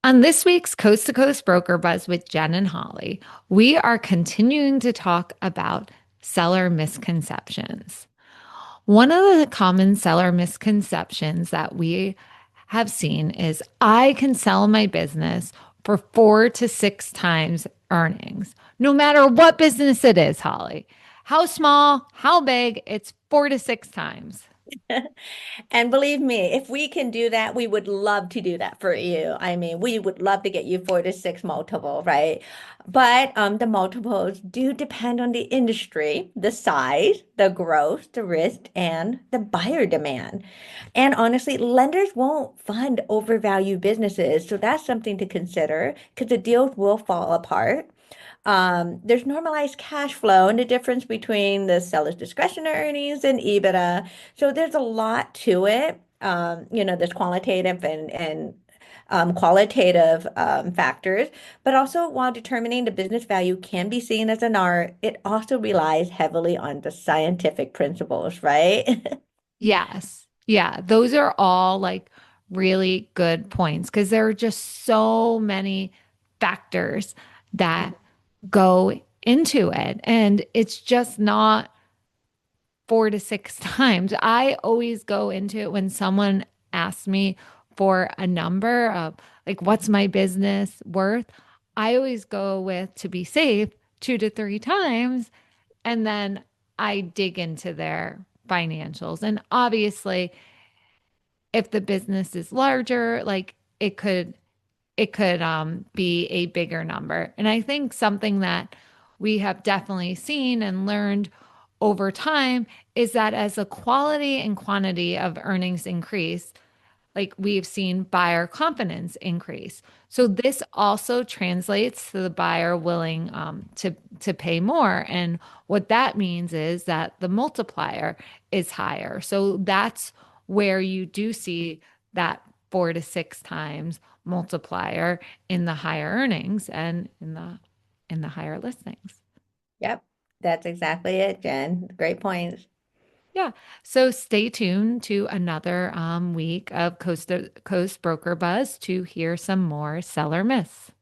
On this week's Coast to Coast Broker Buzz with Jen and Holly, we are continuing to talk about seller misconceptions. One of the common seller misconceptions that we have seen is I can sell my business for 4 to 6 times earnings, no matter what business it is, Holly. How small, how big, it's 4 to 6 times. And believe me, if we can do that, we would love to do that for you. I mean, we would love to get you 4 to 6 multiple, right? But the multiples do depend on the industry, the size, the growth, the risk, and the buyer demand. And honestly, lenders won't fund overvalued businesses. So that's something to consider because the deals will fall apart. There's normalized cash flow and the difference between the seller's discretionary earnings and EBITDA. So there's a lot to it. There's qualitative and qualitative factors, but also while determining the business value can be seen as an art, it also relies heavily on the scientific principles, right? Yes. Yeah. Those are all like really good points because there are just so many factors that go into it. And it's just not 4 to 6 times. I always go into it when someone asks me for a number of like, what's my business worth? I always go with to be safe 2 to 3 times. And then I dig into their financials. And obviously, if the business is larger, like it could be a bigger number. And I think something that we have definitely seen and learned over time is that as the quality and quantity of earnings increase, like we've seen buyer confidence increase. So this also translates to the buyer willing to pay more. And what that means is that the multiplier is higher. So that's where you do see that 4 to 6 times multiplier in the higher earnings and in the higher listings. Yep, that's exactly it, Jen. Great points. Yeah. So stay tuned to another week of Coast to Coast Broker Buzz to hear some more seller myths.